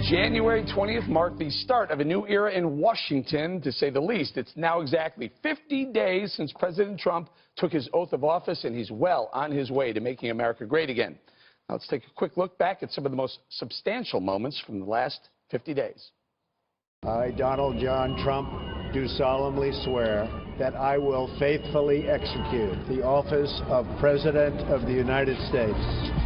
January 20th marked the start of a new era in Washington, to say the least. It's now exactly 50 days since President Trump took his oath of office, and he's well on his way to making America great again. Now let's take a quick look back at some of the most substantial moments from the last 50 days. I, Donald John Trump, do solemnly swear that I will faithfully execute the office of President of the United States.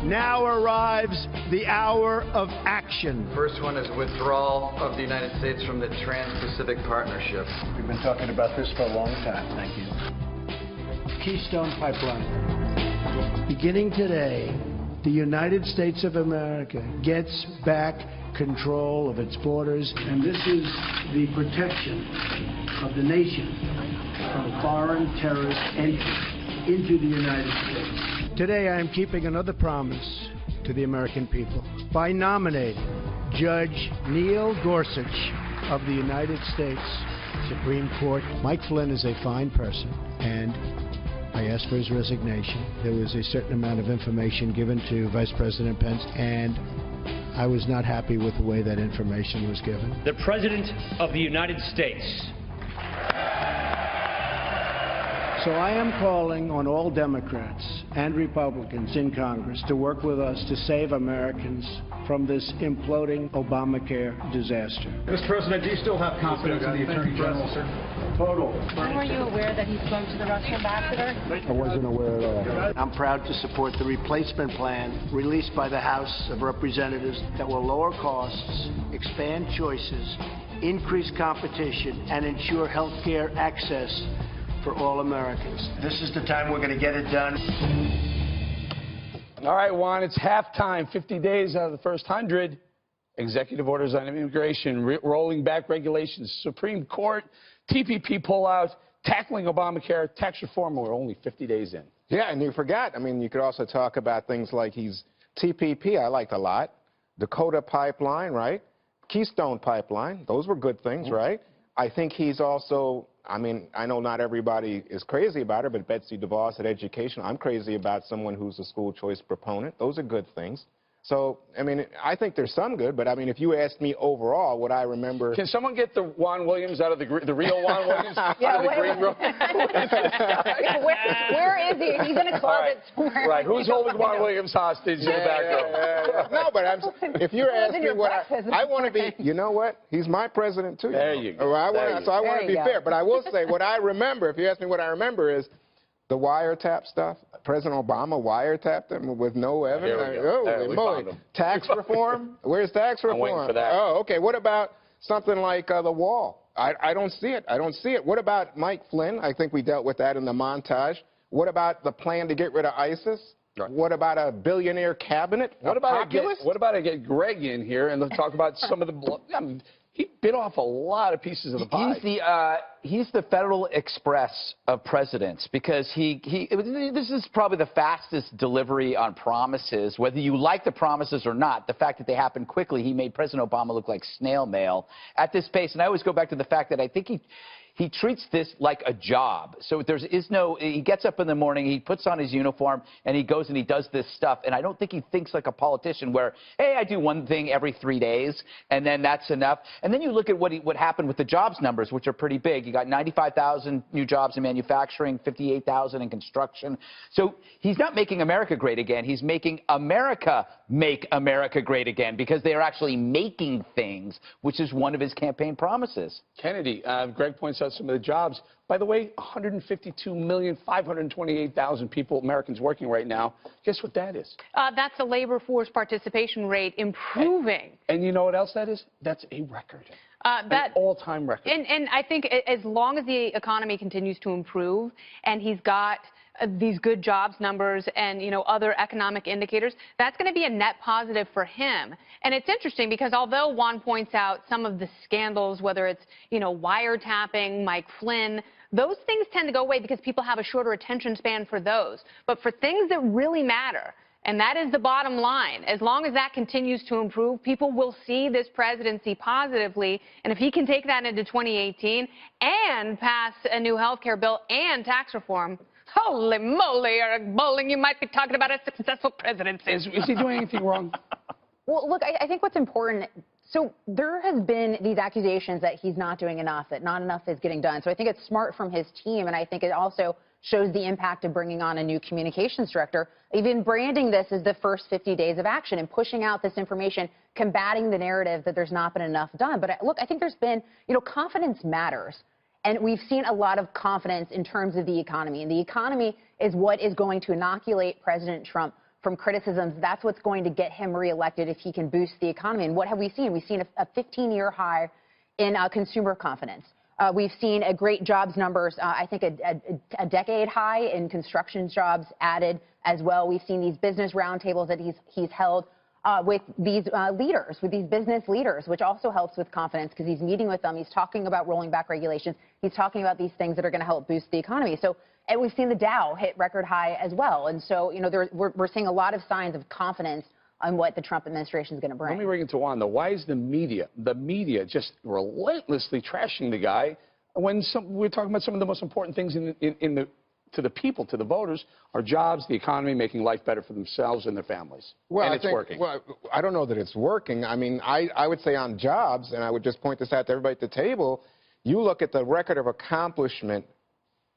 Now arrives the hour of action. First one is withdrawal of the United States from the Trans-Pacific Partnership. We've been talking about this for a long time. Thank you. Keystone Pipeline. Beginning today, the United States of America gets back control of its borders, and this is the protection of the nation from foreign terrorist entry into the United States. Today I am keeping another promise to the American people by nominating Judge Neil Gorsuch of the United States Supreme Court. Mike Flynn is a fine person, and I asked for his resignation. There was a certain amount of information given to Vice President Pence, and I was not happy with the way that information was given. The President of the United States. So I am calling on all Democrats and Republicans in Congress to work with us to save Americans from this imploding Obamacare disaster. Mr. President, do you still have confidence in the Attorney General, sir? Total. When were you aware that he spoke to the Russian ambassador? I wasn't aware at all. I'm proud to support the replacement plan released by the House of Representatives that will lower costs, expand choices, increase competition, and ensure health care access for all Americans. This is the time we're going to get it done. All right, Juan, it's halftime. 50 days out of the first 100. Executive orders on immigration, rolling back regulations, Supreme Court, TPP pullout, tackling Obamacare, tax reform. We're only 50 days in. Yeah, and you forgot. I mean, you could also talk about things like TPP, I liked a lot. Dakota Pipeline, right? Keystone Pipeline, those were good things, right? I think he's also, I mean, I know not everybody is crazy about her, but Betsy DeVos at education, I'm crazy about someone who's a school choice proponent. Those are good things. So, I mean, I think there's some good, but I mean, if you ask me overall, what I remember... Can someone get the Juan Williams out of the real Juan Williams out of the green room? Where is he? He's in a closet somewhere. Right, who's holding Juan Williams hostage in the back row? No, but if you're asking me what I want to be, you know what? He's my president, too. There you go. So I want to be fair, but I will say what I remember, if you ask me what I remember is the wiretap stuff. President Obama wiretapped him with no evidence. Tax reform? Where's tax reform? I'm waiting for that. Oh, okay. What about something like the wall? I don't see it. I don't see it. What about Mike Flynn? I think we dealt with that in the montage. What about the plan to get rid of ISIS? Right. What about a billionaire cabinet? What about I get Greg in here and let's talk about some of the... I mean, he bit off a lot of pieces of the pie. He's the Federal Express of presidents, because this is probably the fastest delivery on promises. Whether you like the promises or not, the fact that they happen quickly, he made President Obama look like snail mail at this pace. And I always go back to the fact that I think he treats this like a job. So he gets up in the morning, he puts on his uniform, and he goes and he does this stuff. And I don't think he thinks like a politician where, hey, I do one thing every 3 days, and then that's enough. And then you look at what happened with the jobs numbers, which are pretty big. You got 95,000 new jobs in manufacturing, 58,000 in construction. So he's not making America great again. He's making America make America great again, because they are actually making things, which is one of his campaign promises. Kennedy, Greg points out some of the jobs. By the way, 152,528,000 people, Americans, working right now. Guess what that is? That's the labor force participation rate improving. And you know what else that is? That's a record. An all-time record. And I think as long as the economy continues to improve and he's got these good jobs numbers and, you know, other economic indicators, that's going to be a net positive for him. And it's interesting because although Juan points out some of the scandals, whether it's, you know, wiretapping, Mike Flynn, those things tend to go away because people have a shorter attention span for those. But for things that really matter, and that is the bottom line, as long as that continues to improve, people will see this presidency positively. And if he can take that into 2018 and pass a new health care bill and tax reform, holy moly, Eric Bolling, you might be talking about a successful presidency. Is he doing anything wrong? Well, look, I think what's important So there has been these accusations that he's not doing enough, that not enough is getting done. So I think it's smart from his team, and I think it also shows the impact of bringing on a new communications director, even branding this as the first 50 days of action and pushing out this information, combating the narrative that there's not been enough done. But look, I think there's been, confidence matters. And we've seen a lot of confidence in terms of the economy. And the economy is what is going to inoculate President Trump from criticisms. That's what's going to get him reelected if he can boost the economy. And what have we seen? We've seen a 15-year high in consumer confidence. We've seen a great jobs numbers, I think a decade high in construction jobs added as well. We've seen these business roundtables that he's held with these leaders, with these business leaders, which also helps with confidence because he's meeting with them. He's talking about rolling back regulations. He's talking about these things that are going to help boost the economy. So, and we've seen the Dow hit record high as well. And so, we're seeing a lot of signs of confidence on what the Trump administration is going to bring. Let me bring it to Wanda. Why is the media just relentlessly trashing the guy when we're talking about some of the most important things to the people, to the voters, are jobs, the economy, making life better for themselves and their families. Well, and it's working. Well, I don't know that it's working. I mean, I would say on jobs, and I would just point this out to everybody at the table, you look at the record of accomplishment,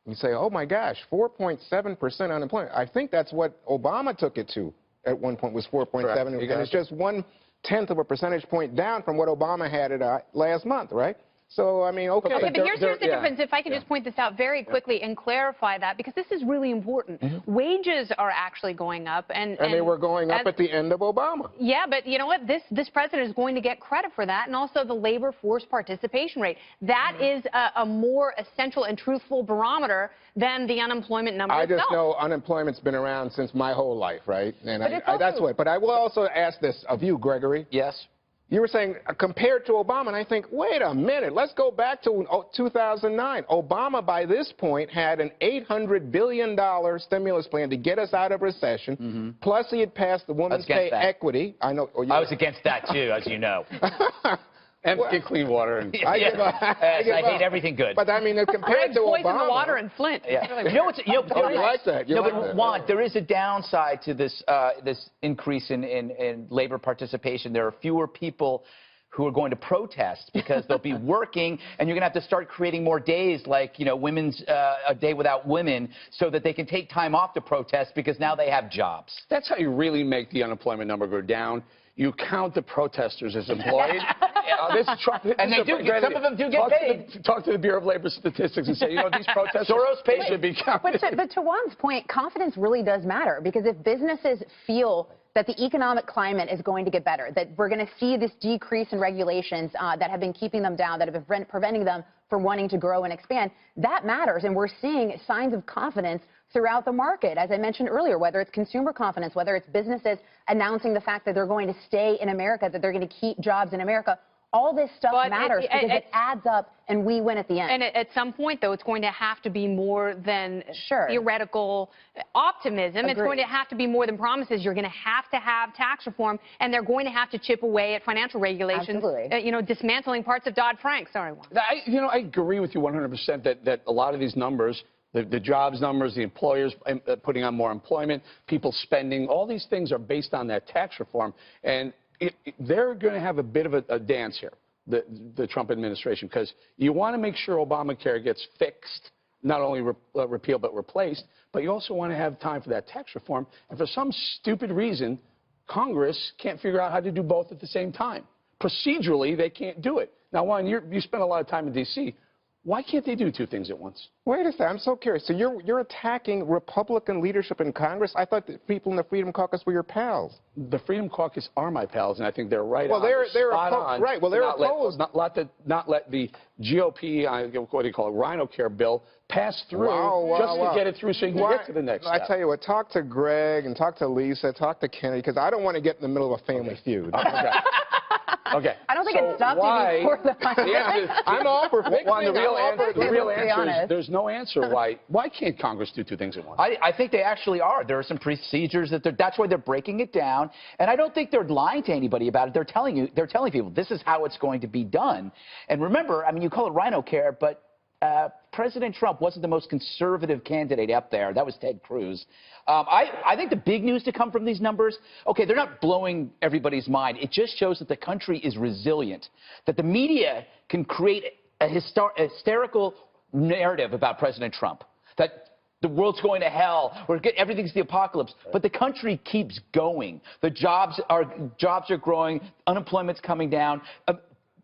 you say, oh my gosh, 4.7% unemployment. I think that's what Obama took it to at one point, was 4.7. And it's just 1/10 of a percentage point down from what Obama had it last month, right? So, I mean, okay. Okay, but here's the difference. If I can just point this out very quickly and clarify that, because this is really important. Wages are actually going up. And they were going up at the end of Obama. Yeah, but you know what? This president is going to get credit for that, and also the labor force participation rate. That is a more essential and truthful barometer than the unemployment number itself. I just know unemployment's been around since my whole life, right? And that's what. But I will also ask this of you, Gregory. Yes. You were saying compared to Obama, and I think, wait a minute, let's go back to 2009. Obama, by this point, had an $800 billion stimulus plan to get us out of recession. Plus, he had passed the women's pay equity. I know. I was against that, too, as you know. And get clean water. And I hate everything good. But I mean, compared to Obama, poison the water in Flint. Yeah. Juan, there is a downside to this this increase in labor participation. There are fewer people who are going to protest because they'll be working, and you're going to have to start creating more days like, women's a day without women, so that they can take time off to protest because now they have jobs. That's how you really make the unemployment number go down. You count the protesters as employed. And they do. Some of them do get paid. Talk to the Bureau of Labor Statistics and say, these protesters should be counted. But to Juan's point, confidence really does matter, because if businesses feel that the economic climate is going to get better, that we're going to see this decrease in regulations that have been keeping them down, that have been preventing them from wanting to grow and expand, that matters. And we're seeing signs of confidence throughout the market, as I mentioned earlier, whether it's consumer confidence, whether it's businesses announcing the fact that they're going to stay in America, that they're going to keep jobs in America. All this stuff matters because it adds up, and we win at the end. And at some point, though, it's going to have to be more than theoretical optimism. Agreed. It's going to have to be more than promises. You're going to have tax reform, and they're going to have to chip away at financial regulations. Absolutely. Dismantling parts of Dodd-Frank. Sorry, Juan. I agree with you 100% that a lot of these numbers, the jobs numbers, the employers putting on more employment, people spending, all these things are based on that tax reform. And they're going to have a bit of a dance here, the Trump administration, because you want to make sure Obamacare gets fixed, not only repealed but replaced, but you also want to have time for that tax reform. And for some stupid reason, Congress can't figure out how to do both at the same time. Procedurally, they can't do it. Now, Juan, you spent a lot of time in D.C. Why can't they do two things at once? Wait a second. I'm so curious. So you're attacking Republican leadership in Congress? I thought the people in the Freedom Caucus were your pals. The Freedom Caucus are my pals, and I think they're right on. Well, they're opposed. Right. Well, they're opposed. Not let the GOP, what do you call it, Rhino Care bill pass through to get it through so you can get to the next step. I tell you what, talk to Greg and talk to Lisa, talk to Kennedy, because I don't want to get in the middle of a family feud. Okay. I don't think it stopped you before the I'm all for fixing. The real answer is there's no answer. Why can't Congress do two things at once? I think they actually are. There are some procedures that's why they're breaking it down. And I don't think they're lying to anybody about it. They're telling people this is how it's going to be done. And remember, I mean, you call it Rhino Care, but President Trump wasn't the most conservative candidate up there. That was Ted Cruz. I think the big news to come from these numbers, okay, they're not blowing everybody's mind. It just shows that the country is resilient, that the media can create a hysterical narrative about President Trump, that the world's going to hell, everything's the apocalypse. But the country keeps going. The jobs are growing, unemployment's coming down.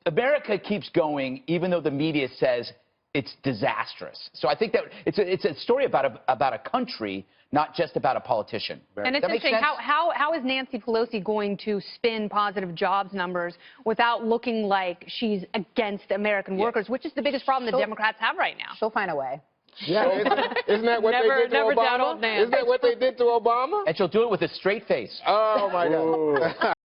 America keeps going, even though the media says it's disastrous. So I think that it's a story about a country, not just about a politician. And it's interesting, how is Nancy Pelosi going to spin positive jobs numbers without looking like she's against American workers, which is the biggest problem the Democrats have right now? She'll find a way. Yeah, isn't that what they did to Obama? Isn't that what they did to Obama? And she'll do it with a straight face. Oh, my God.